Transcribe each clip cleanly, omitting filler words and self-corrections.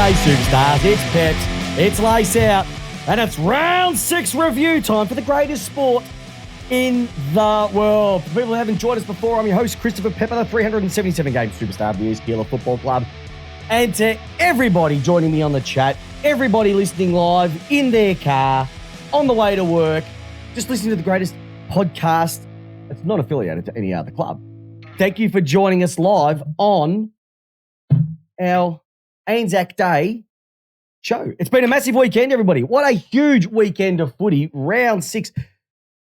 G'day, superstars. It's Peps, it's Lace Out, and it's round 6 review time for the greatest sport in the world. For people who haven't joined us before, I'm your host, Christopher Pepper, the 377-game superstar of the AFL Football Club. And to everybody joining me on the chat, everybody listening live in their car, on the way to work, just listening to the greatest podcast that's not affiliated to any other club. Thank you for joining us live on our ANZAC Day show. It's been a massive weekend, everybody. What a huge weekend of footy. Round 6.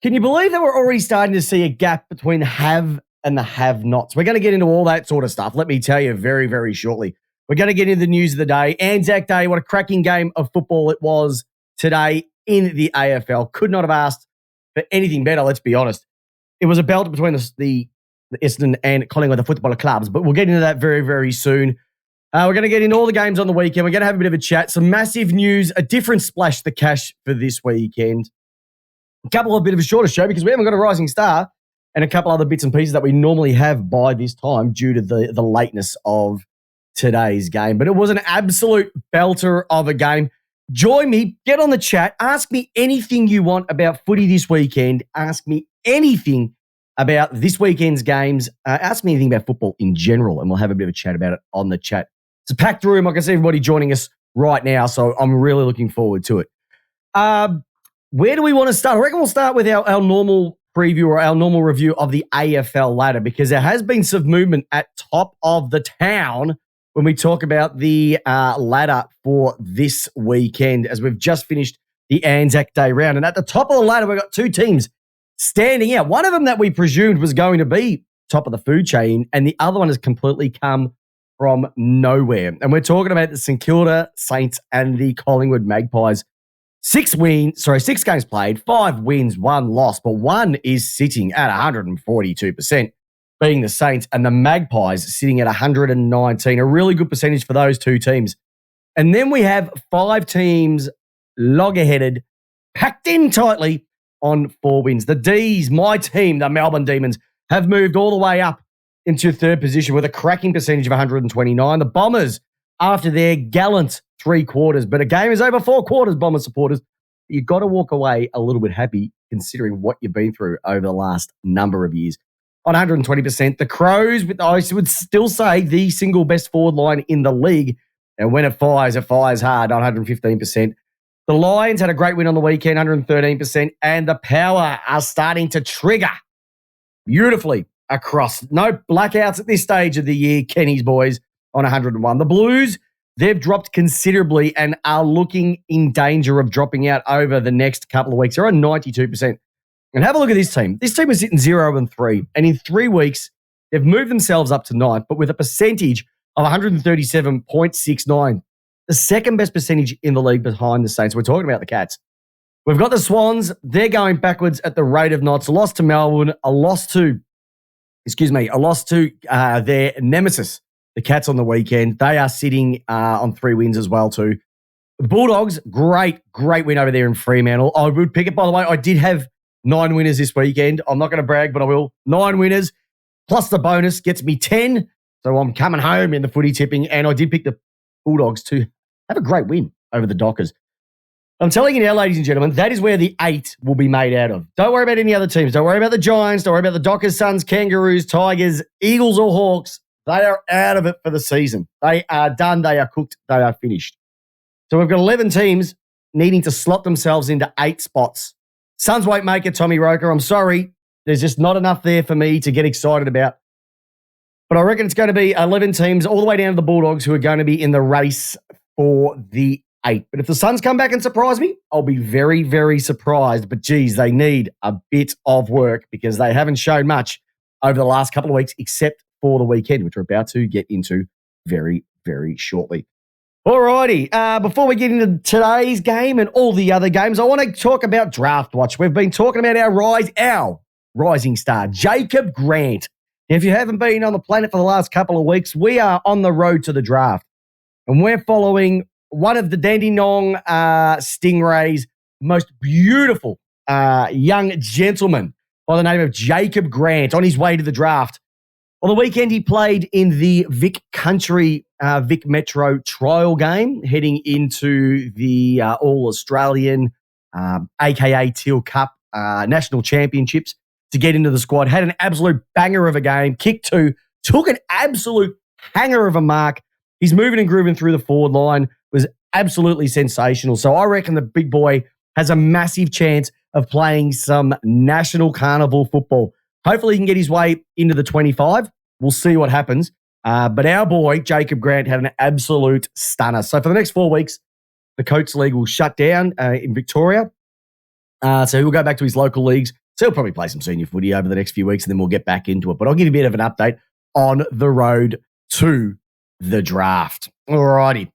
Can you believe that we're already starting to see a gap between the have and the have-nots? We're going to get into all that sort of stuff, let me tell you, very, very shortly. We're going to get into the news of the day. ANZAC Day, what a cracking game of football it was today in the AFL. Could not have asked for anything better, let's be honest. It was a belt between the Essendon and Collingwood, the footballer clubs, but we'll get into that very, very soon. We're going to get into all the games on the weekend. We're going to have a bit of a chat, some massive news, a different splash the cash for this weekend. A couple of bit of a shorter show because we haven't got a rising star and a couple other bits and pieces that we normally have by this time due to the lateness of today's game. But it was an absolute belter of a game. Join me, get on the chat, ask me anything you want about footy this weekend. Ask me anything about this weekend's games. Ask me anything about football in general, and we'll have a bit of a chat about it on the chat. It's a packed room. I can see everybody joining us right now, so I'm really looking forward to it. Where do we want to start? I reckon we'll start with our normal preview or our normal review of the AFL ladder because there has been some movement at top of the town when we talk about the ladder for this weekend as we've just finished the ANZAC Day round. And at the top of the ladder, we've got two teams standing out. One of them that we presumed was going to be top of the food chain, and the other one has completely come from nowhere. And we're talking about the St Kilda Saints and the Collingwood Magpies. 6 games played, 5 wins, 1 loss, but one is sitting at 142%, being the Saints, and the Magpies sitting at 119, a really good percentage for those two teams. And then we have 5 teams loggerheaded, packed in tightly on 4 wins. The D's, my team, the Melbourne Demons, have moved all the way up into 3rd position with a cracking percentage of 129. The Bombers, after their gallant 3 quarters, but a game is over 4 quarters, Bomber supporters, you've got to walk away a little bit happy considering what you've been through over the last number of years. On 120%, the Crows, I would still say the single best forward line in the league, and when it fires hard, 115%. The Lions had a great win on the weekend, 113%, and the Power are starting to trigger beautifully across. No blackouts at this stage of the year, Kenny's boys on 101. The Blues, they've dropped considerably and are looking in danger of dropping out over the next couple of weeks. They're on 92%. And have a look at this team. This team is sitting 0-3, and in 3 weeks, they've moved themselves up to 9th, but with a percentage of 137.69. The second best percentage in the league behind the Saints. We're talking about the Cats. We've got the Swans. They're going backwards at the rate of knots. A loss to Melbourne, a loss to their nemesis, the Cats, on the weekend. They are sitting on 3 wins as well too. The Bulldogs, great win over there in Fremantle. I would pick it, by the way. I did have 9 winners this weekend. I'm not going to brag, but I will. 9 winners, plus the bonus gets me 10. So I'm coming home in the footy tipping, and I did pick the Bulldogs to have a great win over the Dockers. I'm telling you now, ladies and gentlemen, that is where the 8 will be made out of. Don't worry about any other teams. Don't worry about the Giants. Don't worry about the Dockers, Suns, Kangaroos, Tigers, Eagles or Hawks. They are out of it for the season. They are done. They are cooked. They are finished. So we've got 11 teams needing to slot themselves into 8 spots. Suns won't make it, Tommy Roker. I'm sorry. There's just not enough there for me to get excited about. But I reckon it's going to be 11 teams all the way down to the Bulldogs who are going to be in the race for the 8. But if the Suns come back and surprise me, I'll be very, very surprised. But geez, they need a bit of work because they haven't shown much over the last couple of weeks except for the weekend, which we're about to get into very, very shortly. Alrighty, before we get into today's game and all the other games, I want to talk about Draft Watch. We've been talking about our rising star, Jacob Grant. Now, if you haven't been on the planet for the last couple of weeks, we are on the road to the draft. And we're following one of the Dandenong Stingrays' most beautiful young gentlemen by the name of Jacob Grant on his way to the draft. On the weekend, he played in the Vic Country Vic Metro trial game heading into the All-Australian, aka Teal Cup National Championships to get into the squad. Had an absolute banger of a game, kicked 2, took an absolute hanger of a mark. He's moving and grooving through the forward line, was absolutely sensational. So I reckon the big boy has a massive chance of playing some national carnival football. Hopefully he can get his way into the 25. We'll see what happens. But our boy, Jacob Grant, had an absolute stunner. So for the next 4 weeks, the Coates League will shut down in Victoria. So he'll go back to his local leagues. So he'll probably play some senior footy over the next few weeks, and then we'll get back into it. But I'll give you a bit of an update on the road to the draft. All righty.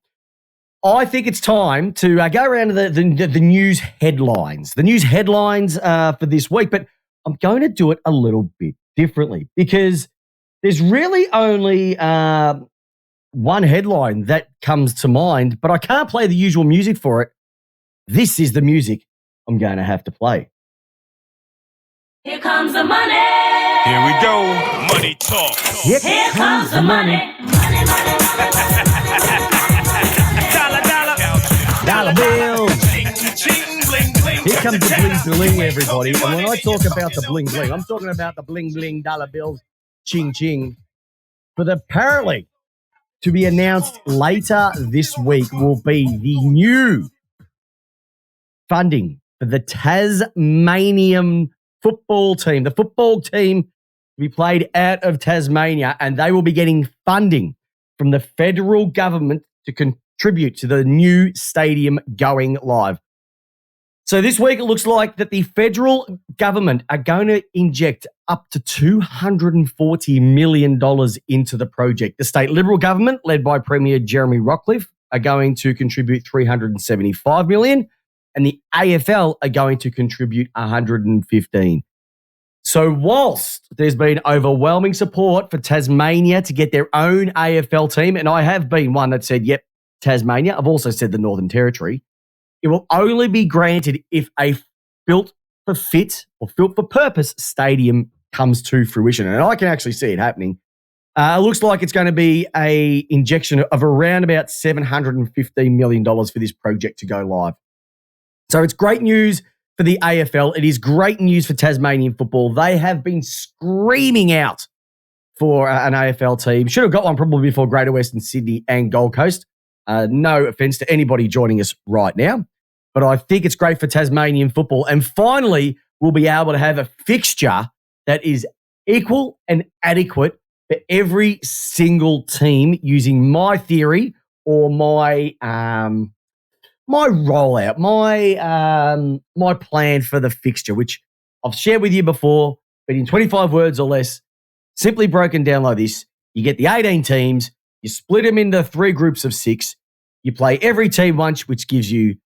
I think it's time to go around to the news headlines. The news headlines for this week, but I'm going to do it a little bit differently because there's really only one headline that comes to mind, but I can't play the usual music for it. This is the music I'm going to have to play. Here comes the money. Here we go. Money talk. Yep. Here comes the money. Money, money, Dollar bills. Here comes the bling bling, everybody. And when I talk about the bling bling, I'm talking about the bling bling dollar bills, ching ching. But apparently, to be announced later this week will be the new funding for the Tasmanian football team. The football team will be played out of Tasmania, and they will be getting funding from the federal government to contribute to the new stadium going live. So this week, it looks like that the federal government are going to inject up to $240 million into the project. The state Liberal government, led by Premier Jeremy Rockliff, are going to contribute $375 million, and the AFL are going to contribute $115. So whilst there's been overwhelming support for Tasmania to get their own AFL team, and I have been one that said, yep, Tasmania, I've also said the Northern Territory, it will only be granted if a built for fit or built for purpose stadium comes to fruition. And I can actually see it happening. It looks like it's going to be an injection of around about $715 million for this project to go live. So it's great news for the AFL. It is great news for Tasmanian football. They have been screaming out for an AFL team. Should have got one probably before Greater Western Sydney and Gold Coast. No offense to anybody joining us right now, but I think it's great for Tasmanian football. And finally, we'll be able to have a fixture that is equal and adequate for every single team using my theory or my rollout, my plan for the fixture, which I've shared with you before, but in 25 words or less, simply broken down like this. You get the 18 teams, you split them into 3 groups of 6. You play every team once, which gives you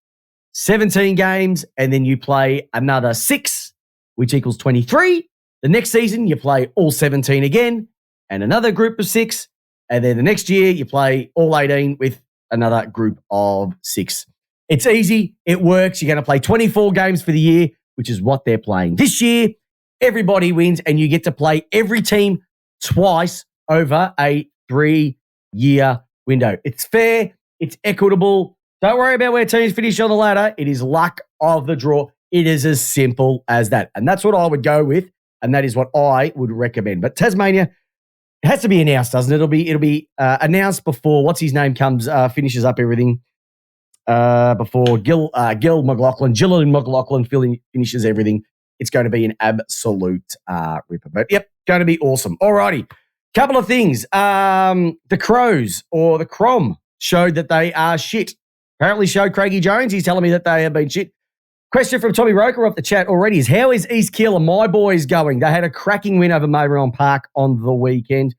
17 games, and then you play another 6, which equals 23. The next season, you play all 17 again, and another group of 6. And then the next year, you play all 18 with another group of 6. It's easy. It works. You're going to play 24 games for the year, which is what they're playing. This year, everybody wins, and you get to play every team twice over a 3-year window. It's fair. It's equitable. Don't worry about where teams finish on the ladder. It is luck of the draw. It is as simple as that. And that's what I would go with, and that is what I would recommend. But Tasmania, it has to be announced, doesn't it? It'll be announced before, what's his name comes, finishes up everything, before Gillian McLaughlin finishes everything. It's going to be an absolute ripper. But, yep, going to be awesome. All righty. Couple of things. The Crows, or the Crom, showed that they are shit. Apparently showed Craigie Jones. He's telling me that they have been shit. Question from Tommy Roker off the chat already is, how is East Keeler, my boys, going? They had a cracking win over Maribyrnong Park on the weekend.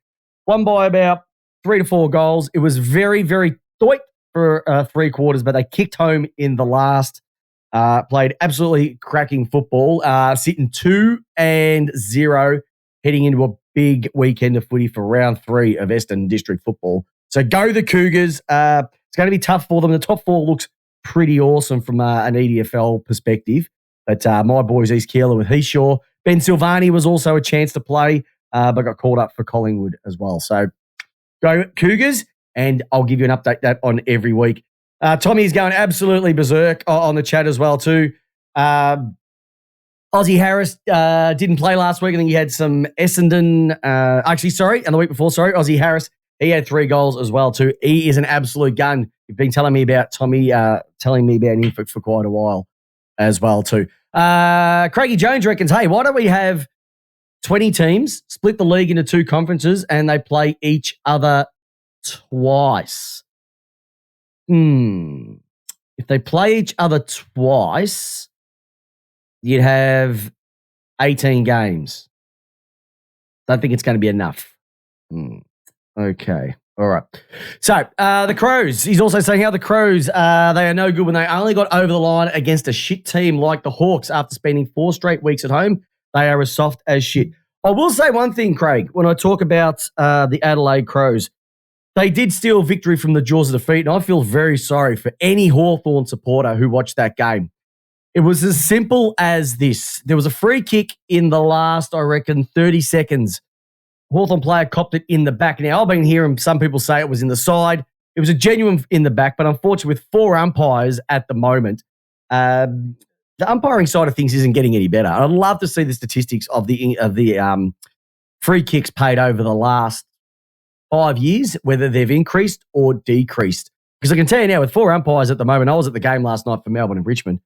Won by about 3 to 4 goals. It was very, very tight for 3 quarters, but they kicked home in the last. Played absolutely cracking football, sitting 2-0, heading into a big weekend of footy for round 3 of Essendon District Football. So go the Cougars. It's going to be tough for them. The top 4 looks pretty awesome from an EDFL perspective. But my boys, East Keeler with Heathshaw. Ben Silvani was also a chance to play, but got called up for Collingwood as well. So go Cougars. and I'll give you an update that on every week. Tommy's going absolutely berserk on the chat as well too. Ozzie Harris didn't play last week. I think he had some Essendon. And the week before, Ozzie Harris, he had 3 goals as well too. He is an absolute gun. You've been telling me about Tommy, telling me about him for quite a while as well too. Craigie Jones reckons, hey, why don't we have 20 teams, split the league into 2 conferences, and they play each other twice? If they play each other twice, you'd have 18 games. Don't think it's going to be enough. Okay. All right. So, the Crows. He's also saying how the Crows, they are no good when they only got over the line against a shit team like the Hawks after spending 4 straight weeks at home. They are as soft as shit. I will say one thing, Craig, when I talk about the Adelaide Crows. They did steal victory from the jaws of defeat, and I feel very sorry for any Hawthorn supporter who watched that game. It was as simple as this. There was a free kick in the last, I reckon, 30 seconds. Hawthorn player copped it in the back. Now, I've been hearing some people say it was in the side. It was a genuine in the back, but unfortunately, with 4 umpires at the moment, the umpiring side of things isn't getting any better. I'd love to see the statistics of the free kicks paid over the last 5 years, whether they've increased or decreased. Because I can tell you now, with 4 umpires at the moment, I was at the game last night for Melbourne and Richmond,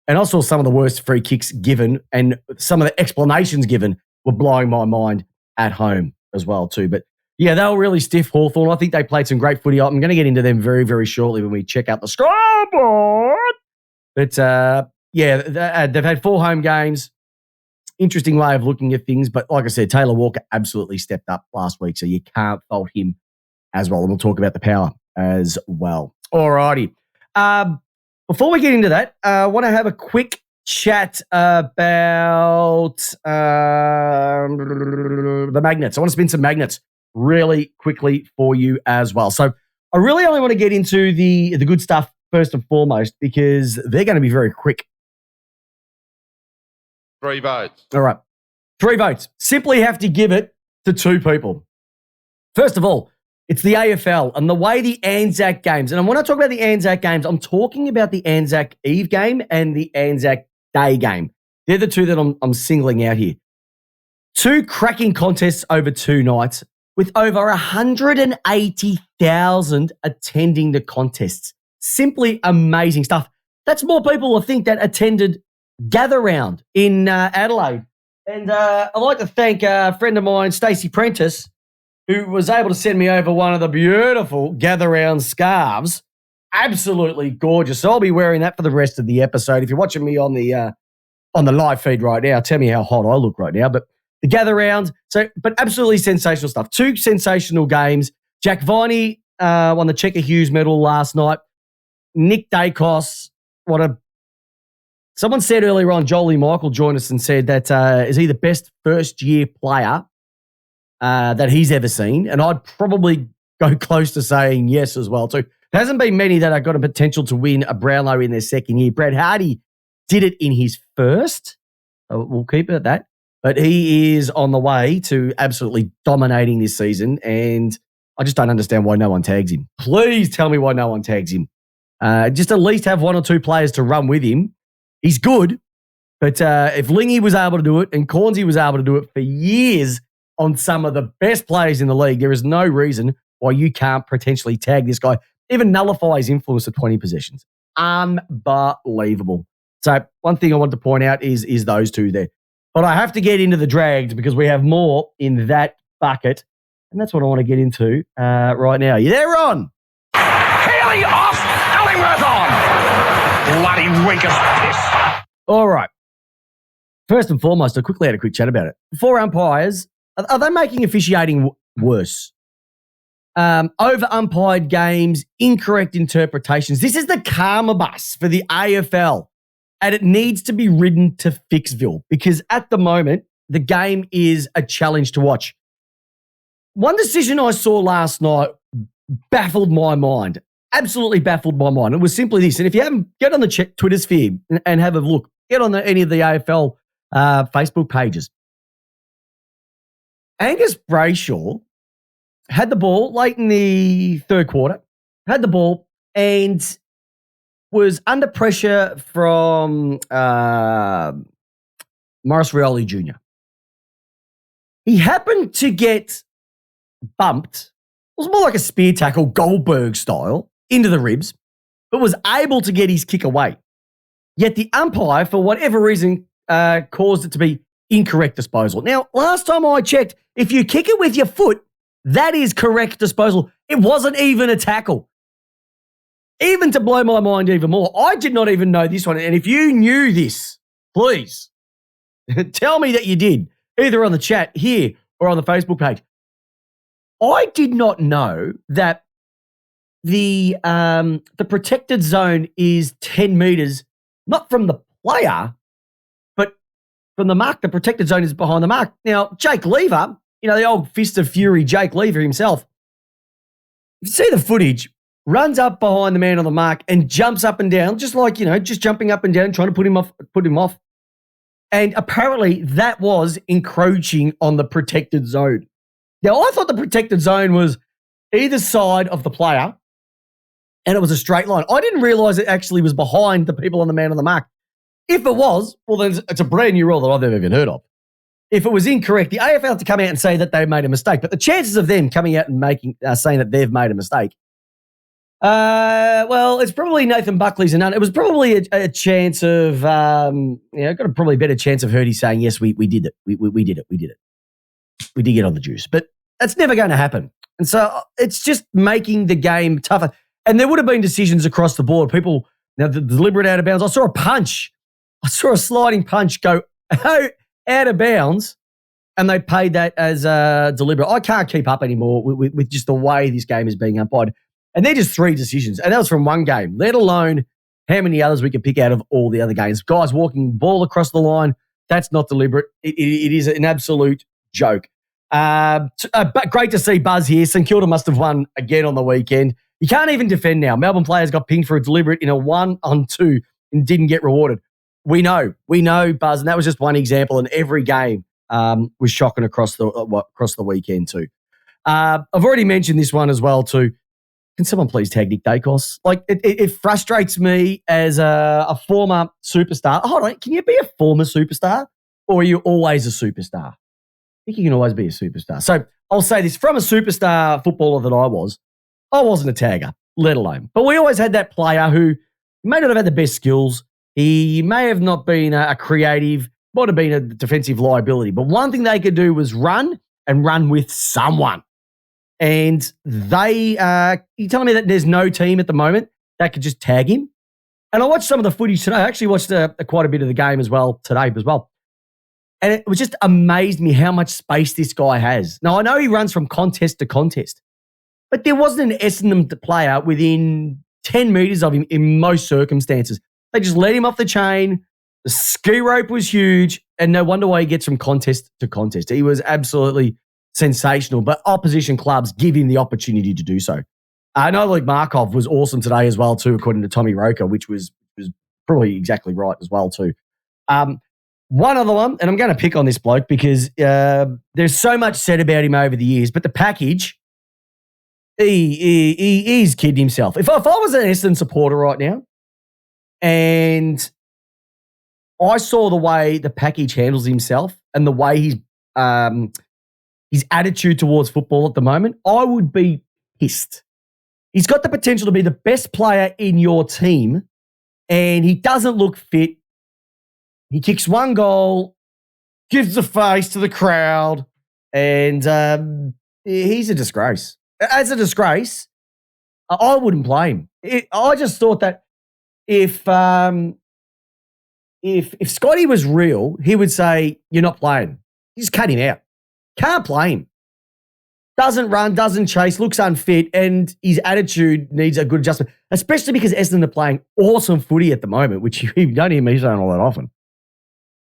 and I saw some of the worst free kicks given, and some of the explanations given were blowing my mind at home as well too. But yeah, they were really stiff, Hawthorn. I think they played some great footy. I'm going to get into them very, very shortly when we check out the scoreboard. But they've had 4 home games. Interesting way of looking at things. But like I said, Taylor Walker absolutely stepped up last week, so you can't fault him as well. And we'll talk about the power as well. All righty. Before we get into that, I want to have a quick chat about the magnets. I want to spin some magnets really quickly for you as well. So I really only want to get into the good stuff first and foremost, because they're going to be very quick. 3 votes. All right. 3 votes. Simply have to give it to 2 people. First of all, it's the AFL and the way the ANZAC games, and when I talk about the ANZAC games, I'm talking about the ANZAC Eve game and the ANZAC Day game. They're the 2 that I'm singling out here. 2 cracking contests over 2 nights with over 180,000 attending the contests. Simply amazing stuff. That's more people, I think, that attended Gather Round in Adelaide. And I'd like to thank a friend of mine, Stacey Prentice, who was able to send me over one of the beautiful Gather Round scarves. Absolutely gorgeous. So I'll be wearing that for the rest of the episode. If you're watching me on the live feed right now, tell me how hot I look right now. But the Gather Round, but absolutely sensational stuff. 2 sensational games. Jack Viney won the Checker Hughes medal last night. Nick Dacos, someone said earlier on, Jolie Michael joined us and said that is he the best first-year player that he's ever seen? And I'd probably go close to saying yes as well too. There hasn't been many that have got a potential to win a Brownlow in their second year. Brad Hardy did it in his first. We'll keep it at that. But he is on the way to absolutely dominating this season, and I just don't understand why no one tags him. Please tell me why no one tags him. Just at least have 1 or 2 players to run with him. He's good, but if Lingy was able to do it and Cornsey was able to do it for years on some of the best players in the league, there is no reason why you can't potentially tag this guy, even nullify his influence to 20 possessions. Unbelievable. So one thing I want to point out is those 2 there. But I have to get into the dragged because we have more in that bucket, and that's what I want to get into right now. You there, Ron? Haley off, Ellingworth on. Bloody weak as piss. All right. First and foremost, I quickly had a quick chat about it. 4 umpires, are they making officiating worse? Over-umpired games, incorrect interpretations. This is the karma bus for the AFL, and it needs to be ridden to Fixville because at the moment, the game is a challenge to watch. One decision I saw last night baffled my mind. Absolutely baffled my mind. It was simply this. And if you haven't, get on the Twitter sphere and have a look. Get on any of the AFL Facebook pages. Angus Brayshaw had the ball late in the third quarter, had the ball and was under pressure from Morris Rioli Jr. He happened to get bumped. It was more like a spear tackle, Goldberg style, into the ribs, but was able to get his kick away. Yet the umpire, for whatever reason, caused it to be incorrect disposal. Now, last time I checked, if you kick it with your foot, that is correct disposal. It wasn't even a tackle. Even to blow my mind even more, I did not even know this one. And if you knew this, please tell me that you did, either on the chat here or on the Facebook page. I did not know that the protected zone is 10 metres, not from the player, but from the mark. The protected zone is behind the mark. Now, Jake Lever, the old fist of fury, Jake Lever himself, if you see the footage, runs up behind the man on the mark and jumps up and down, just like, just jumping up and down, trying to put him off. And apparently that was encroaching on the protected zone. Now, I thought the protected zone was either side of the player and it was a straight line. I didn't realise it actually was behind the people on the man on the mark. If it was, well, then it's a brand new rule that I've never even heard of. If it was incorrect, the AFL had to come out and say that they made a mistake. But the chances of them coming out and saying that they've made a mistake, well, it's probably Nathan Buckley's and none. It was probably a chance of, got probably a better chance of Hurdy saying, yes, we did it. We did it. We did get on the juice. But that's never going to happen. And so it's just making the game tougher. And there would have been decisions across the board. People, the deliberate out of bounds. I saw a punch. I saw a sliding punch go out of bounds, and they paid that as deliberate. I can't keep up anymore with just the way this game is being umpired. And they're just three decisions. And that was from one game, let alone how many others we could pick out of all the other games. Guys walking ball across the line, that's not deliberate. It is an absolute joke. But great to see Buzz here. St Kilda must have won again on the weekend. You can't even defend now. Melbourne players got pinged for a deliberate in a 1-on-2 and didn't get rewarded. We know, Buzz, and that was just one example. And every game was shocking across the weekend too. I've already mentioned this one as well too. Can someone please tag Nick Dacos? Like, it frustrates me as a former superstar. Hold on, can you be a former superstar or are you always a superstar? I think you can always be a superstar. So I'll say this, from a superstar footballer that I wasn't a tagger, let alone. But we always had that player who may not have had the best skills. He may have not been a creative, might have been a defensive liability. But one thing they could do was run and run with someone. And you telling me that there's no team at the moment that could just tag him? And I watched some of the footage today. I actually watched quite a bit of the game as well today as well. And it was just amazed me how much space this guy has. Now, I know he runs from contest to contest, but there wasn't an Essendon player within 10 metres of him in most circumstances. They just let him off the chain. The ski rope was huge, and no wonder why he gets from contest to contest. He was absolutely sensational, but opposition clubs give him the opportunity to do so. I know Luke Markov was awesome today as well too, according to Tommy Roker, which was probably exactly right as well too. One other one, and I'm going to pick on this bloke because there's so much said about him over the years, but the package, he's kidding himself. If I was an Essendon supporter right now and I saw the way the package handles himself and the way his attitude towards football at the moment, I would be pissed. He's got the potential to be the best player in your team, and he doesn't look fit. He kicks one goal, gives a face to the crowd, and he's a disgrace. As a disgrace, I wouldn't play him. I just thought that if Scotty was real, he would say, "You're not playing." You just cut him out. Can't play him. Doesn't run, doesn't chase, looks unfit, and his attitude needs a good adjustment, especially because Essendon are playing awesome footy at the moment, which you don't hear me saying all that often.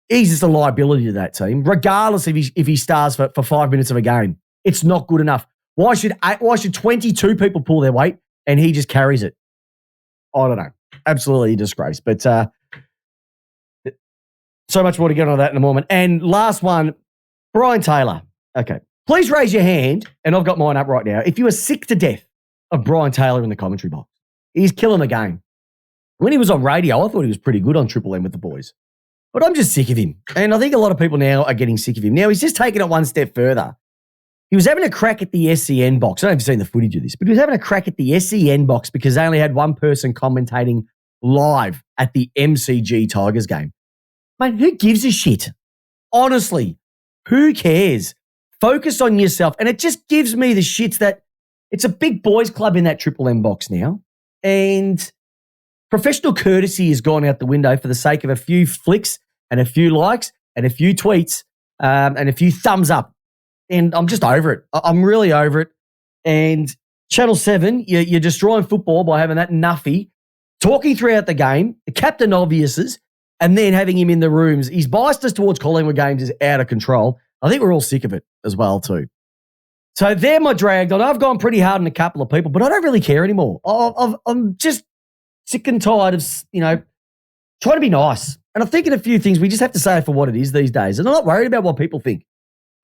He's just a liability to that team, regardless if he stars for 5 minutes of a game. It's not good enough. Why should 22 people pull their weight and he just carries it? I don't know. Absolutely a disgrace. But so much more to get on that in a moment. And last one, Brian Taylor. Okay. Please raise your hand, and I've got mine up right now, if you are sick to death of Brian Taylor in the commentary box. He's killing the game. When he was on radio, I thought he was pretty good on Triple M with the boys. But I'm just sick of him. And I think a lot of people now are getting sick of him. Now, he's just taken it one step further. He was having a crack at the SEN box. I don't know if you've seen the footage of this, but he was having a crack at the SEN box because they only had one person commentating live at the MCG Tigers game. Mate, who gives a shit? Honestly, who cares? Focus on yourself. And it just gives me the shits that it's a big boys club in that Triple M box now. And professional courtesy has gone out the window for the sake of a few flicks and a few likes and a few tweets and a few thumbs up. And I'm just over it. I'm really over it. And Channel 7, you're destroying football by having that nuffy talking throughout the game, the captain obviouses, and then having him in the rooms. His biasness towards Collingwood games is out of control. I think we're all sick of it as well too. So they're my dragged on. I've gone pretty hard on a couple of people, but I don't really care anymore. I'm just sick and tired of, trying to be nice. And I'm thinking a few things. We just have to say it for what it is these days. And I'm not worried about what people think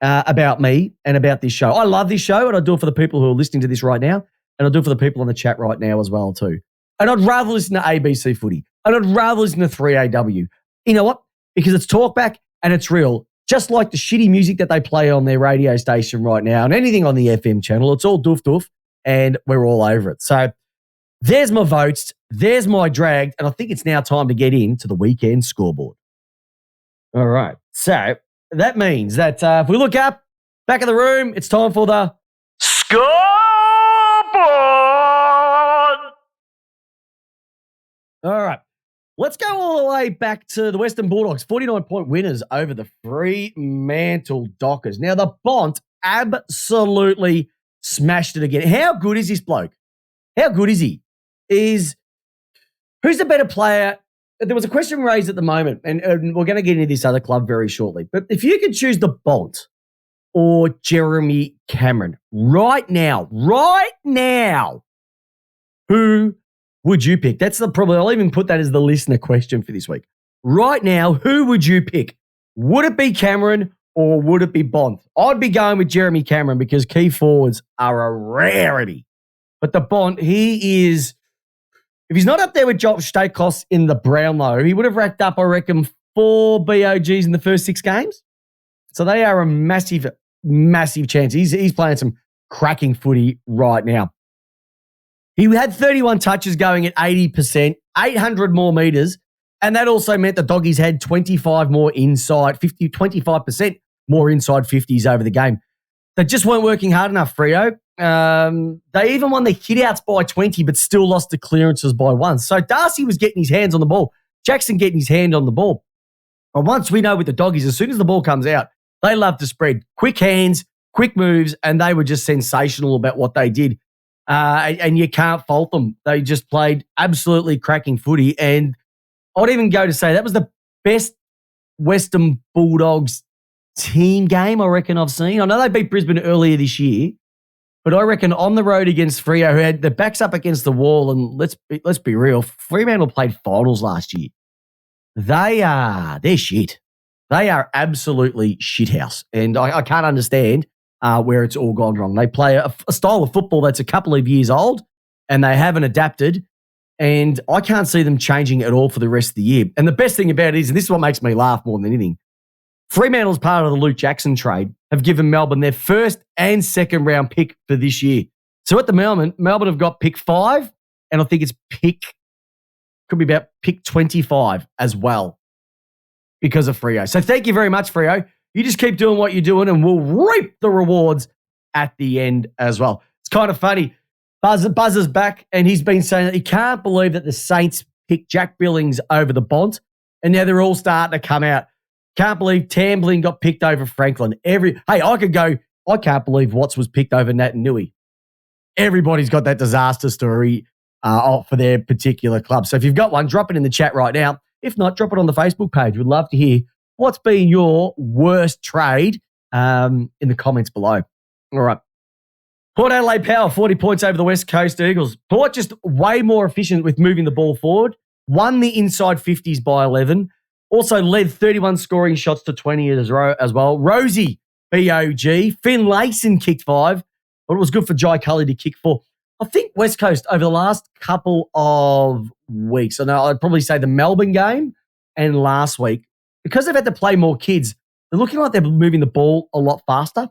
about me and about this show. I love this show, and I do it for the people who are listening to this right now, and I do it for the people on the chat right now as well too. And I'd rather listen to ABC Footy. And I'd rather listen to 3AW. You know what? Because it's talkback and it's real. Just like the shitty music that they play on their radio station right now and anything on the FM channel, it's all doof doof, and we're all over it. So there's my votes. There's my dragged, and I think it's now time to get into the weekend scoreboard. All right. So that means that if we look up, back of the room, it's time for the scoreboard. All right. Let's go all the way back to the Western Bulldogs, 49-point winners over the Fremantle Dockers. Now, the Bont absolutely smashed it again. How good is this bloke? How good is he? Who's the better player? There was a question raised at the moment, and we're going to get into this other club very shortly. But if you could choose the Bont or Jeremy Cameron right now, who would you pick? That's I'll even put that as the listener question for this week. Right now, who would you pick? Would it be Cameron or would it be Bont? I'd be going with Jeremy Cameron because key forwards are a rarity. But the Bont, he is, if he's not up there with Josh Stakos in the Brownlow, he would have racked up, I reckon, 4 BOGs in the first 6 games. So they are a massive, massive chance. He's playing some cracking footy right now. He had 31 touches going at 80%, 800 more metres, and that also meant the Doggies had 25 more inside, 25% more inside 50s over the game. They just weren't working hard enough, Freo. They even won the hit-outs by 20, but still lost the clearances by 1. So Darcy was getting his hands on the ball. Jackson getting his hand on the ball. But once we know with the Doggies, as soon as the ball comes out, they love to spread. Quick hands, quick moves, and they were just sensational about what they did. And you can't fault them. They just played absolutely cracking footy. And I'd even go to say that was the best Western Bulldogs team game I reckon I've seen. I know they beat Brisbane earlier this year, but I reckon on the road against Freo, who had their backs up against the wall, and let's be real, Fremantle played finals last year. They're shit. They are absolutely shithouse. And I can't understand where it's all gone wrong. They play a style of football that's a couple of years old and they haven't adapted, and I can't see them changing at all for the rest of the year. And the best thing about it is, and this is what makes me laugh more than anything, Fremantle's part of the Luke Jackson trade have given Melbourne their first and second round pick for this year. So at the moment, Melbourne have got pick 5, and I think it's could be about pick 25 as well because of Freo. So thank you very much, Freo. You just keep doing what you're doing and we'll reap the rewards at the end as well. It's kind of funny. Buzzer's back and he's been saying that he can't believe that the Saints picked Jack Billings over the Bont, and now they're all starting to come out. Can't believe Tamblin got picked over Franklin. I could go, I can't believe Watts was picked over Nat and Nui. Everybody's got that disaster story for their particular club. So if you've got one, drop it in the chat right now. If not, drop it on the Facebook page. We'd love to hear what's been your worst trade in the comments below. All right. Port Adelaide Power, 40 points over the West Coast Eagles. Port just way more efficient with moving the ball forward. Won the inside 50s by 11. Also led 31 scoring shots to 20 as well. Rosie BOG. Finlayson kicked 5, but it was good for Jai Cully to kick 4. I think West Coast over the last couple of weeks, I know I'd probably say the Melbourne game and last week, because they've had to play more kids, they're looking like they're moving the ball a lot faster,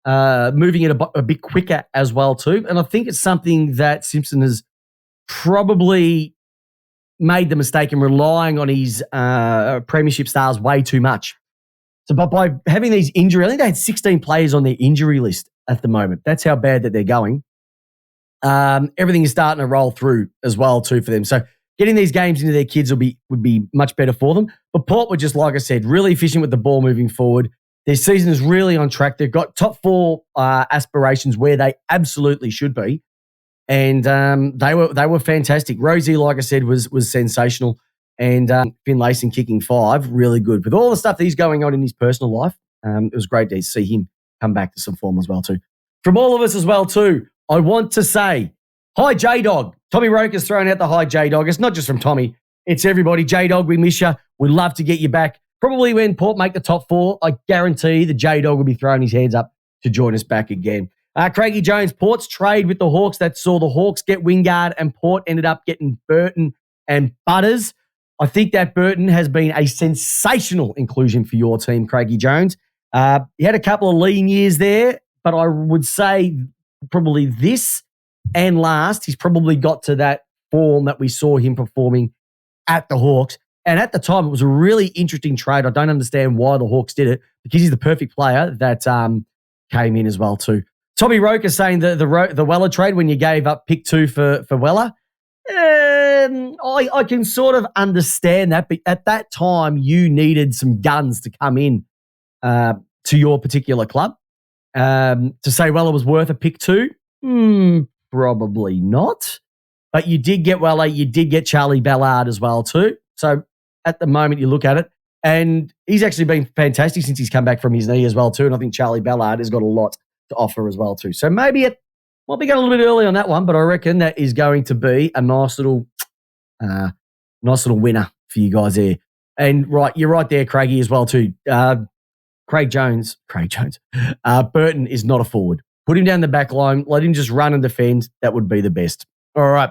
moving it a bit quicker as well too. And I think it's something that Simpson has probably made the mistake in relying on his premiership stars way too much. So by having these injuries, I think they had 16 players on their injury list at the moment. That's how bad that they're going. Everything is starting to roll through as well too for them. So getting these games into their kids would be much better for them. But Port were just, like I said, really efficient with the ball moving forward. Their season is really on track. They've got top 4 aspirations where they absolutely should be. And they were fantastic. Rosie, like I said, was sensational. And Finlayson kicking 5, really good. With all the stuff that he's going on in his personal life, it was great to see him come back to some form as well too. From all of us as well too, I want to say, hi J-Dog. Tommy Roker's thrown out the hi J-Dog. It's not just from Tommy. It's everybody. J-Dog, we miss you. We'd love to get you back. Probably when Port make the top 4, I guarantee the J-Dog will be throwing his hands up to join us back again. Craigie Jones, Port's trade with the Hawks that saw the Hawks get Wingard and Port ended up getting Burton and Butters. I think that Burton has been a sensational inclusion for your team, Craigie Jones. He had a couple of lean years there, but I would say probably this and last, he's probably got to that form that we saw him performing at the Hawks. And at the time, it was a really interesting trade. I don't understand why the Hawks did it, because he's the perfect player that came in as well too. Tommy Roker saying the Weller trade when you gave up pick 2 for Weller. I can sort of understand that, but at that time, you needed some guns to come in to your particular club. To say Weller was worth a pick 2? Probably not. But you did get Weller, you did get Charlie Ballard as well too. So at the moment, you look at it, and he's actually been fantastic since he's come back from his knee as well too. And I think Charlie Ballard has got a lot to offer as well too. So maybe it might be going a little bit early on that one, but I reckon that is going to be a nice little winner for you guys there. And right, you're right there, Craigie, as well too. Craig Jones. Burton is not a forward. Put him down the back line. Let him just run and defend. That would be the best. All right.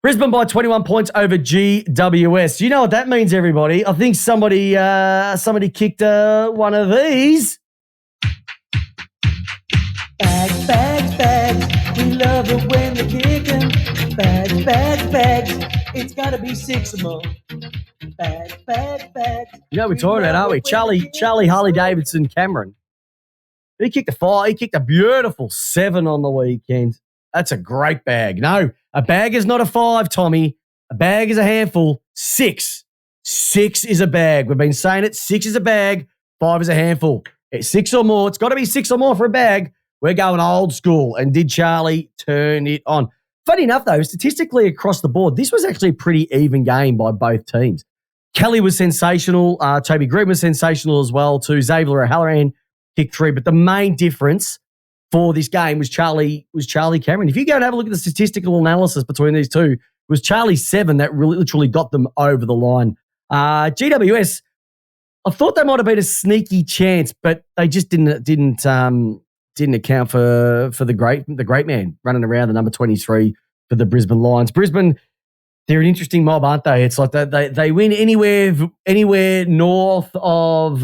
Brisbane by 21 points over GWS. You know what that means, everybody. I think somebody kicked one of these. Bags. We love it when they kick 'em. Bags. It's got to be 6 or more. Bags. You know we're talking about, aren't we? Charlie Harley-Davidson Cameron. He kicked a 5. He kicked a beautiful 7 on the weekend. That's a great bag. No, a bag is not a 5, Tommy. A bag is a handful. 6. 6 is a bag. We've been saying it. 6 is a bag. 5 is a handful. It's 6 or more. It's got to be 6 or more for a bag. We're going old school. And did Charlie turn it on? Funny enough, though, statistically across the board, this was actually a pretty even game by both teams. Kelly was sensational. Toby Green was sensational as well too. Xavier O'Halloran kicked 3. But the main difference for this game was Charlie Cameron. If you go and have a look at the statistical analysis between these two, it was Charlie's 7 that really literally got them over the line. GWS, I thought they might have been a sneaky chance, but they just didn't account for the great man running around the number 23 for the Brisbane Lions. Brisbane, they're an interesting mob, aren't they? It's like they win anywhere north of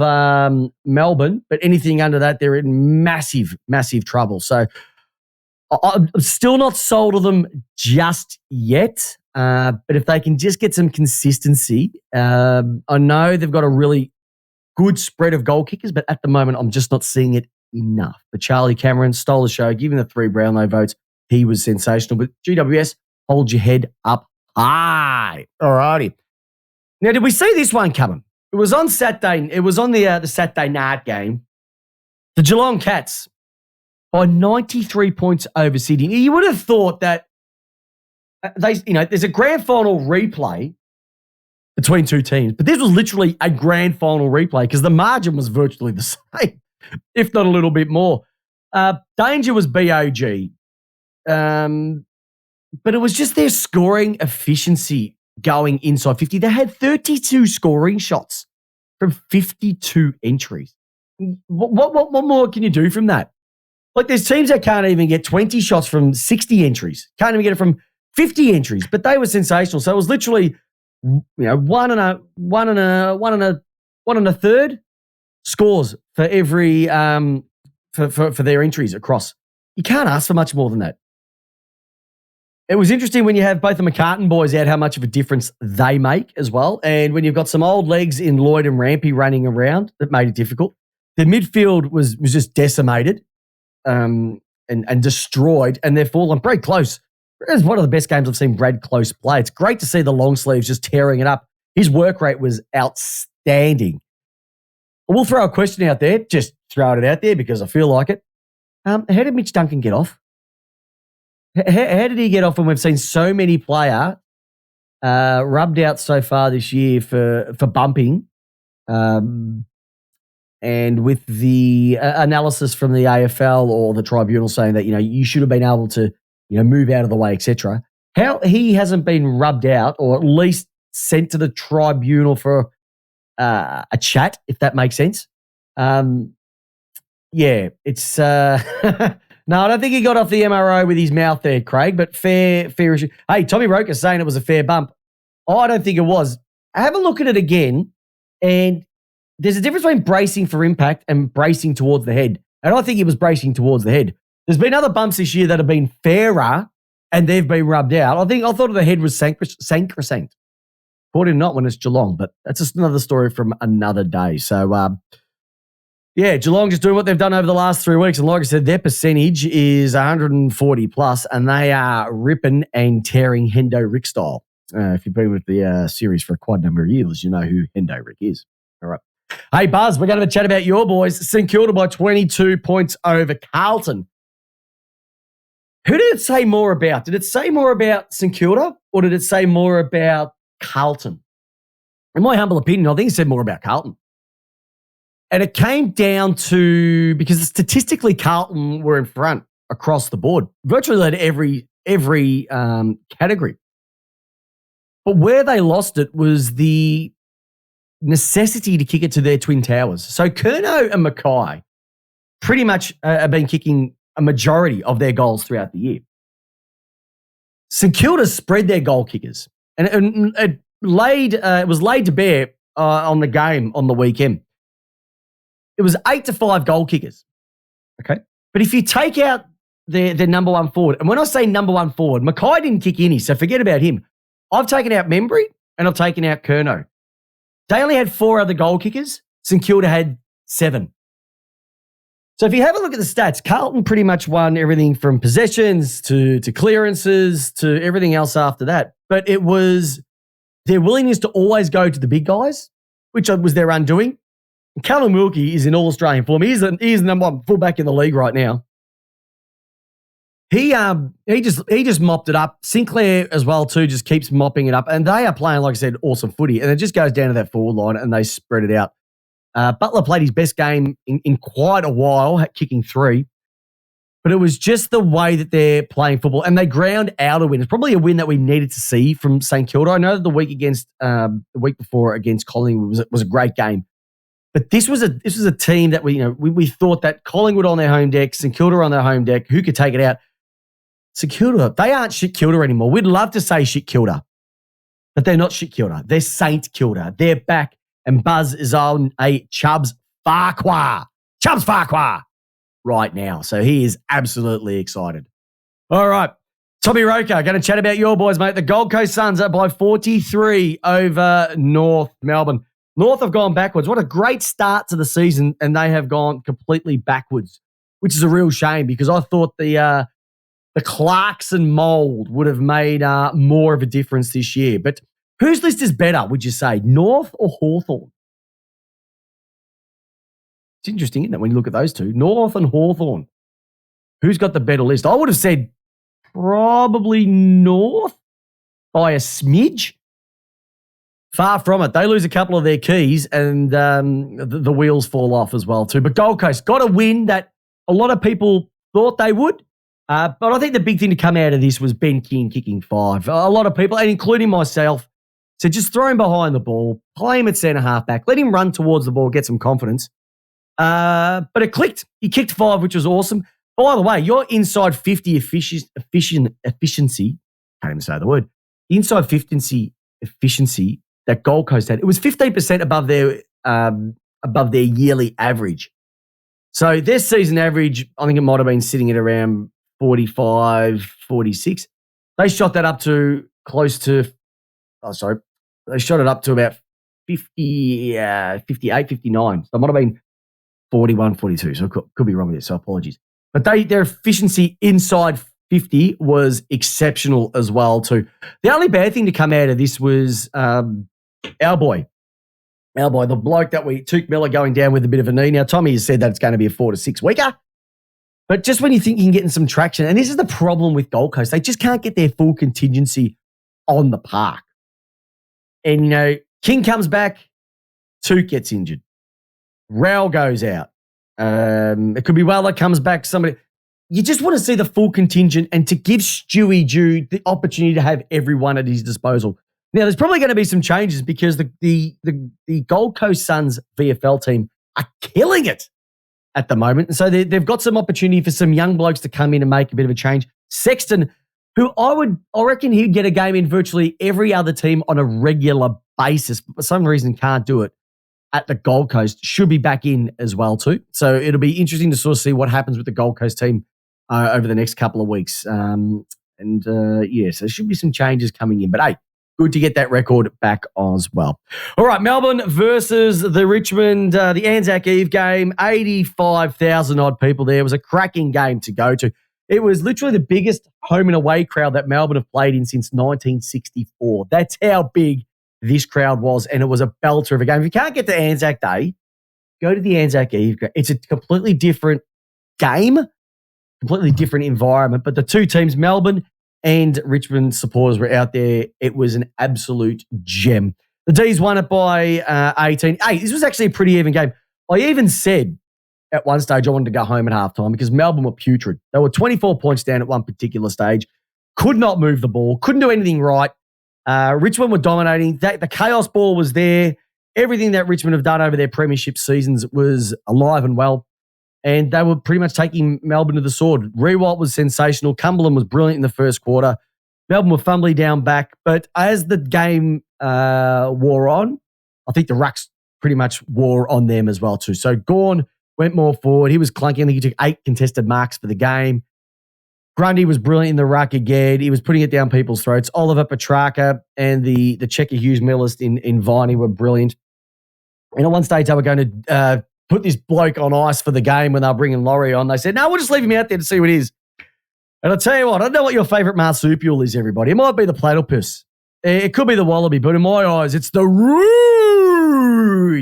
Melbourne, but anything under that, they're in massive, massive trouble. So I'm still not sold on them just yet, but if they can just get some consistency, I know they've got a really good spread of goal kickers, but at the moment, I'm just not seeing it enough. But Charlie Cameron stole the show, giving the 3 Brownlow votes. He was sensational. But GWS, hold your head up high. All righty. Now, did we see this one coming? It was on Saturday. It was on the Saturday night game. The Geelong Cats by 93 points over Sydney. You would have thought that there's a grand final replay between two teams, but this was literally a grand final replay because the margin was virtually the same, if not a little bit more. Danger was BOG, but it was just their scoring efficiency going inside 50. They had 32 scoring shots from 52 entries. what more can you do from that? Like, there's teams that can't even get 20 shots from 60 entries. Can't even get it from 50 entries. But they were sensational. So it was literally, one and a third scores for every for their entries across. You can't ask for much more than that. It was interesting when you have both the McCartan boys out, how much of a difference they make as well. And when you've got some old legs in Lloyd and Rampy running around, that made it difficult. The midfield was just decimated and destroyed, and they're fallen very close. It's one of the best games I've seen Brad Close play. It's great to see the long sleeves just tearing it up. His work rate was outstanding. We'll throw a question out there, just throwing it out there because I feel like it. How did Mitch Duncan get off? How did he get off when we've seen so many player rubbed out so far this year for bumping? And with the analysis from the AFL or the tribunal saying that, you should have been able to, move out of the way, etc. How he hasn't been rubbed out or at least sent to the tribunal for a chat, if that makes sense. It's no, I don't think he got off the MRO with his mouth there, Craig, but fair issue. Hey, Tommy Roker's saying it was a fair bump. I don't think it was. Have a look at it again, and there's a difference between bracing for impact and bracing towards the head. And I think he was bracing towards the head. There's been other bumps this year that have been fairer, and they've been rubbed out. I thought the head was sacrosanct. Probably not when it's Geelong, but that's just another story from another day. So, Geelong just doing what they've done over the last 3 weeks. And like I said, their percentage is 140 plus, and they are ripping and tearing Hendo Rick style. If you've been with the series for quite a number of years, you know who Hendo Rick is. All right. Hey, Buzz, we're going to have a chat about your boys. St Kilda by 22 points over Carlton. Who did it say more about? Did it say more about St Kilda or did it say more about Carlton? In my humble opinion, I think it said more about Carlton. And it came down to, because statistically Carlton were in front across the board, virtually led every category. But where they lost it was the necessity to kick it to their twin towers. So Curnow and Mackay pretty much have been kicking a majority of their goals throughout the year. St Kilda spread their goal kickers, and it was laid to bear on the game on the weekend. It was 8-5 goal kickers, okay? But if you take out their number one forward, and when I say number one forward, Mackay didn't kick any, so forget about him. I've taken out Membry and I've taken out Curnow. They only had 4 other goal kickers. St Kilda had 7. So if you have a look at the stats, Carlton pretty much won everything from possessions to clearances to everything else after that. But it was their willingness to always go to the big guys, which was their undoing. Callum Wilkie is in all-Australian form. He's the number one fullback in the league right now. He just mopped it up. Sinclair as well too just keeps mopping it up. And they are playing, like I said, awesome footy. And it just goes down to that forward line and they spread it out. Butler played his best game in quite a while, kicking 3. But it was just the way that they're playing football. And they ground out a win. It's probably a win that we needed to see from St Kilda. I know that the week before against Collingwood was a great game. But this was a team that we thought that Collingwood on their home deck, St Kilda on their home deck, who could take it out? St Kilda, they aren't shit Kilda anymore. We'd love to say shit Kilda, but they're not shit Kilda. They're Saint Kilda. They're back, and Buzz is on a Chubbs Farquhar right now. So he is absolutely excited. All right. Tommy Roker, going to chat about your boys, mate. The Gold Coast Suns are by 43 over North Melbourne. North have gone backwards. What a great start to the season, and they have gone completely backwards, which is a real shame because I thought the Clarkson mould would have made more of a difference this year. But whose list is better, would you say, North or Hawthorn? It's interesting, isn't it, when you look at those two, North and Hawthorn. Who's got the better list? I would have said probably North by a smidge. Far from it. They lose a couple of their keys and the wheels fall off as well too. But Gold Coast got a win that a lot of people thought they would. But I think the big thing to come out of this was Ben King kicking 5. A lot of people, and including myself, said just throw him behind the ball, play him at centre half back, let him run towards the ball, get some confidence. But it clicked. He kicked 5, which was awesome. By the way, your inside 50 efficiency, can't even say the word, the inside 50 efficiency that Gold Coast had, it was 15% above their yearly average. So their season average, I think it might have been sitting at around 45, 46. They shot that up to they shot it up to about 50, 58, 59. So it might have been 41, 42. So I could be wrong with this, so apologies. But their efficiency inside 50 was exceptional as well too. The only bad thing to come out of this was our boy, the bloke that Tuke Miller going down with a bit of a knee. Now, Tommy has said that it's going to be a 4 to 6 weeker. But just when you think you can get in some traction, and this is the problem with Gold Coast, they just can't get their full contingency on the park. And, King comes back, Tuke gets injured. Rao goes out. It could be Weller comes back, somebody. You just want to see the full contingent and to give Stewie Jew the opportunity to have everyone at his disposal. Now, there's probably going to be some changes because the Gold Coast Suns VFL team are killing it at the moment. And so they've got some opportunity for some young blokes to come in and make a bit of a change. Sexton, who I reckon he'd get a game in virtually every other team on a regular basis, but for some reason can't do it at the Gold Coast, should be back in as well too. So it'll be interesting to sort of see what happens with the Gold Coast team over the next couple of weeks. So there should be some changes coming in. But hey, good to get that record back as well. All right, Melbourne versus the Richmond, the ANZAC Eve game, 85,000 odd people there. It was a cracking game to go to. It was literally the biggest home and away crowd that Melbourne have played in since 1964. That's how big this crowd was, and it was a belter of a game. If you can't get to Anzac Day, go to the Anzac Eve. It's a completely different game, completely different environment, but the two teams, Melbourne and Richmond supporters, were out there. It was an absolute gem. The D's won it by 18. Hey, this was actually a pretty even game. I even said at one stage I wanted to go home at halftime because Melbourne were putrid. They were 24 points down at one particular stage, could not move the ball, couldn't do anything right. Richmond were dominating. The chaos ball was there. Everything that Richmond have done over their premiership seasons was alive and well. And they were pretty much taking Melbourne to the sword. Rewalt was sensational. Cumberland was brilliant in the first quarter. Melbourne were fumbling down back. But as the game wore on, I think the Rucks pretty much wore on them as well too. So Gawn went more forward. He was clunky. I think he took 8 contested marks for the game. Grundy was brilliant in the ruck again. He was putting it down people's throats. Oliver Petrarca and the Checker Hughes Millist in Viney were brilliant. And at one stage, they were going to put this bloke on ice for the game when they were bringing Laurie on. They said, no, we'll just leave him out there to see what it is. And I'll tell you what, I don't know what your favourite marsupial is, everybody. It might be the platypus. It could be the wallaby, but in my eyes, it's the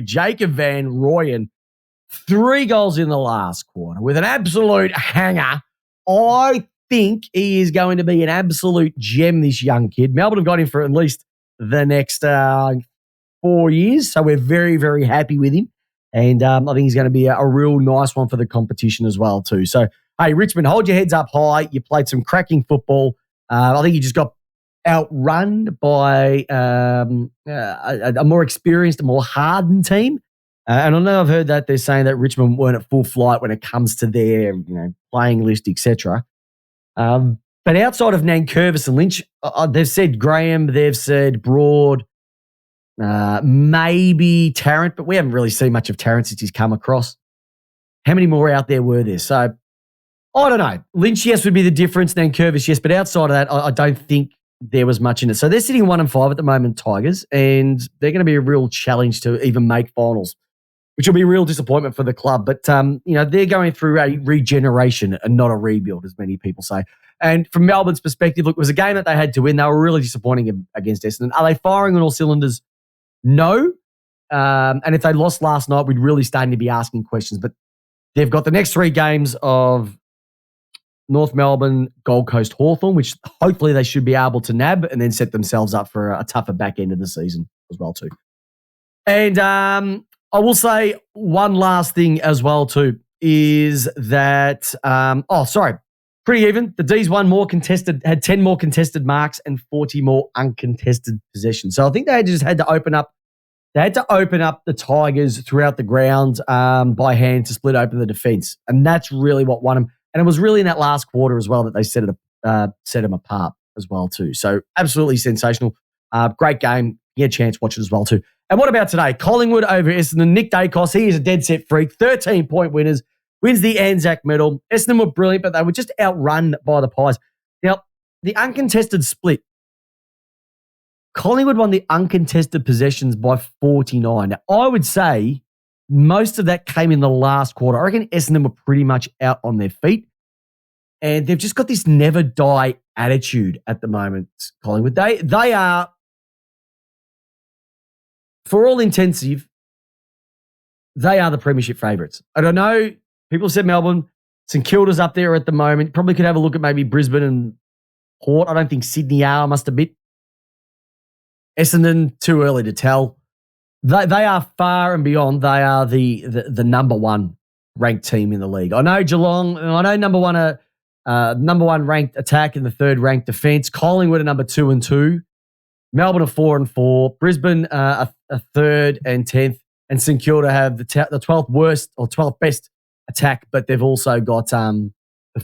Jacob Van Rooyen. 3 goals in the last quarter with an absolute hanger. I think he is going to be an absolute gem, this young kid. Melbourne have got him for at least the next 4 years, so we're very, very happy with him. And I think he's going to be a real nice one for the competition as well too. So, hey, Richmond, hold your heads up high. You played some cracking football. I think you just got outrun by a more experienced, a more hardened team. And I know I've heard that they're saying that Richmond weren't at full flight when it comes to their playing list, etc. But outside of Nankervis and Lynch, they've said Graham, they've said Broad, maybe Tarrant, but we haven't really seen much of Tarrant since he's come across. How many more out there were there? So, I don't know. Lynch, yes, would be the difference. Nankervis, yes, but outside of that, I don't think there was much in it. So they're sitting 1-5 at the moment, Tigers, and they're going to be a real challenge to even make finals, which will be a real disappointment for the club. But, they're going through a regeneration and not a rebuild, as many people say. And from Melbourne's perspective, look, it was a game that they had to win. They were really disappointing against Essendon. Are they firing on all cylinders? No. And if they lost last night, we'd really starting to be asking questions. But they've got the next 3 games of North Melbourne, Gold Coast, Hawthorn, which hopefully they should be able to nab and then set themselves up for a tougher back end of the season as well too. And I will say one last thing as well too is that, pretty even. The D's had 10 more contested marks and 40 more uncontested possessions. So I think they just had to open up They had to open up the Tigers throughout the ground by hand to split open the defence. And that's really what won them. And it was really in that last quarter as well that they set them apart as well too. So absolutely sensational. Great game. You get a chance, watch it as well too. And what about today? Collingwood over Essendon. Nick Dacos, he is a dead set freak. 13-point winners. Wins the ANZAC medal. Essendon were brilliant, but they were just outrun by the Pies. Now, the uncontested split. Collingwood won the uncontested possessions by 49. Now, I would say most of that came in the last quarter. I reckon Essendon were pretty much out on their feet. And they've just got this never die attitude at the moment, Collingwood. They are, for all intensive, they are the premiership favourites. I don't know. People said Melbourne. St Kilda's up there at the moment. Probably could have a look at maybe Brisbane and Port. I don't think Sydney are, must admit. Essendon, too early to tell. They are far and beyond. They are the number one ranked team in the league. I know Geelong. I know number one ranked attack and the third ranked defence. Collingwood are number 2 and 2. Melbourne are 4 and 4. Brisbane a third and 10th. And St Kilda have the 12th worst or 12th best attack, but they've also got the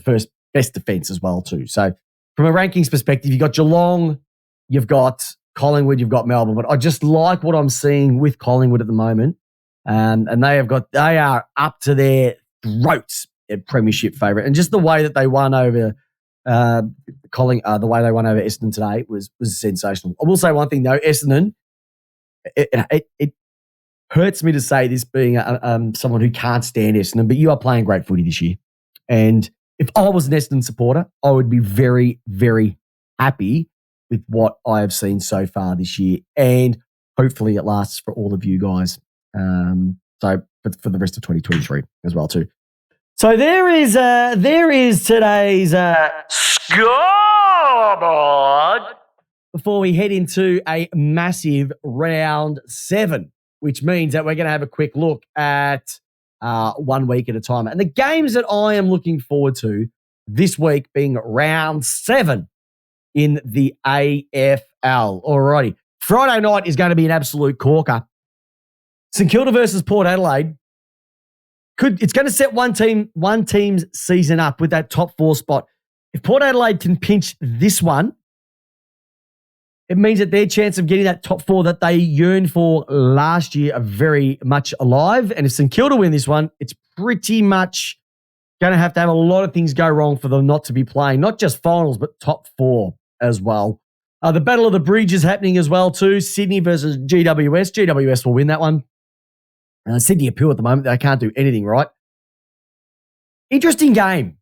first best defence as well too. So from a rankings perspective, you've got Geelong, you've got Collingwood, you've got Melbourne. But I just like what I'm seeing with Collingwood at the moment. And they are up to their throats at premiership favourite. And just the way that they won over the way they won over Essendon today was sensational. I will say one thing though, Essendon, it hurts me to say this being someone who can't stand Essendon, but you are playing great footy this year. And if I was an Essendon supporter, I would be very, very happy with what I have seen so far this year. And hopefully it lasts for all of you guys. So for the rest of 2023 as well too. So there is today's scoreboard before we head into a massive round 7, which means that we're going to have a quick look at 1 week at a time. And the games that I am looking forward to this week being round 7 in the AFL. Alrighty. Friday night is going to be an absolute corker. St Kilda versus Port Adelaide. It's going to set one team's season up with that top 4 spot. If Port Adelaide can pinch this one, it means that their chance of getting that top 4 that they yearned for last year are very much alive. And if St Kilda win this one, it's pretty much going to have a lot of things go wrong for them not to be playing, not just finals, but top 4 as well. The Battle of the Bridge is happening as well too. Sydney versus GWS. GWS will win that one. Sydney appeal at the moment. They can't do anything right. Interesting game.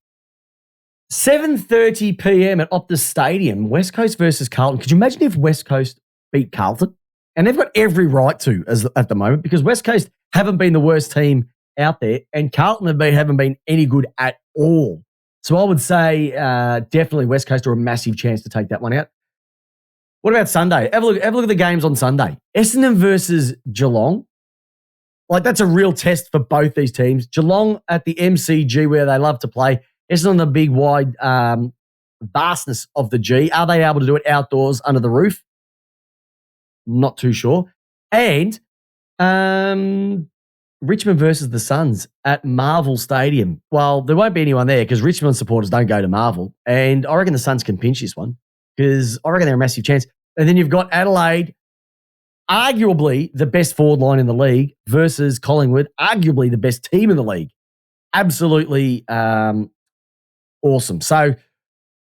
7:30 p.m. at Optus Stadium, West Coast versus Carlton. Could you imagine if West Coast beat Carlton? And they've got every right to at the moment because West Coast haven't been the worst team out there and Carlton haven't been any good at all. So I would say definitely West Coast are a massive chance to take that one out. What about Sunday? Have a look at the games on Sunday. Essendon versus Geelong. Like, that's a real test for both these teams. Geelong at the MCG where they love to play. Essendon on the big, wide vastness of the G. Are they able to do it outdoors under the roof? Not too sure. And Richmond versus the Suns at Marvel Stadium. Well, there won't be anyone there because Richmond supporters don't go to Marvel. And I reckon the Suns can pinch this one because I reckon they're a massive chance. And then you've got Adelaide, arguably the best forward line in the league, versus Collingwood, arguably the best team in the league. Absolutely awesome. So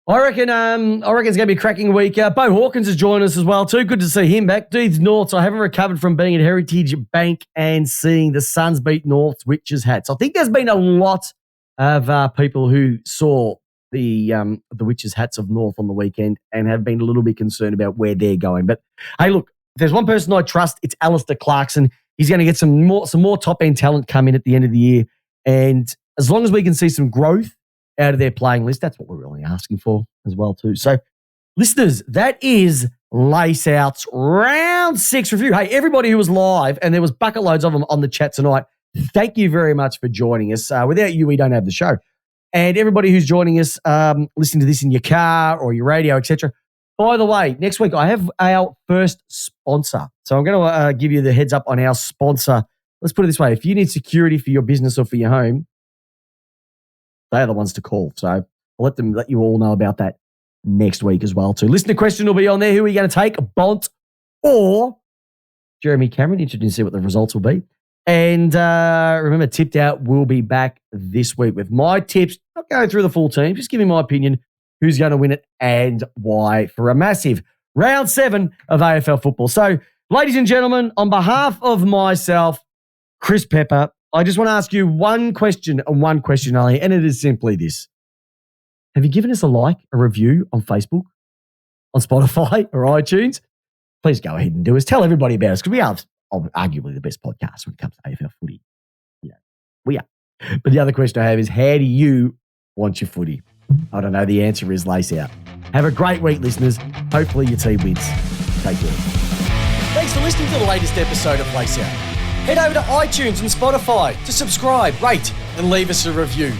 I reckon it's going to be a cracking week. Bo Hawkins has joined us as well too. Good to see him back. Deeds Norths, I haven't recovered from being at Heritage Bank and seeing the Suns beat Norths Witches hats. I think there's been a lot of people who saw the Witches hats of North on the weekend and have been a little bit concerned about where they're going. But hey, look, if there's one person I trust, it's Alistair Clarkson. He's going to get some more top-end talent come in at the end of the year. And as long as we can see some growth out of their playing list, that's what we're really asking for as well too. So, listeners, that is Lace Out's Round 6 review. Hey, everybody who was live, and there was bucket loads of them on the chat tonight, thank you very much for joining us. Without you, we don't have the show. And everybody who's joining us, listening to this in your car or your radio, etc., By the way, next week I have our first sponsor. So I'm going to give you the heads up on our sponsor. Let's put it this way. If you need security for your business or for your home, they are the ones to call. So I'll let you all know about that next week as well too. Listener question will be on there. Who are you going to take, Bont or Jeremy Cameron? Interested to see what the results will be. And remember, Tipped Out will be back this week with my tips. Not going through the full team, just giving my opinion who's going to win it and why for a massive round 7 of AFL football. So, ladies and gentlemen, on behalf of myself, Chris Pepper, I just want to ask you one question and one question only, and it is simply this. Have you given us a like, a review on Facebook, on Spotify or iTunes? Please go ahead and do us. Tell everybody about us because we are arguably the best podcast when it comes to AFL footy. Yeah, we are. But the other question I have is, how do you want your footy? I don't know. The answer is lace out. Have a great week, listeners. Hopefully your team wins. Take care. Thanks for listening to the latest episode of Lace Out. Head over to iTunes and Spotify to subscribe, rate, and leave us a review.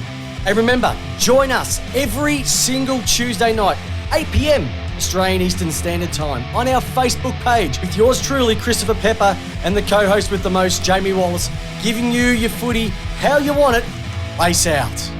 And remember, join us every single Tuesday night, 8 p.m. Australian Eastern Standard Time on our Facebook page with yours truly, Christopher Pepper, and the co-host with the most, Jamie Wallis, giving you your footy how you want it. Lace out.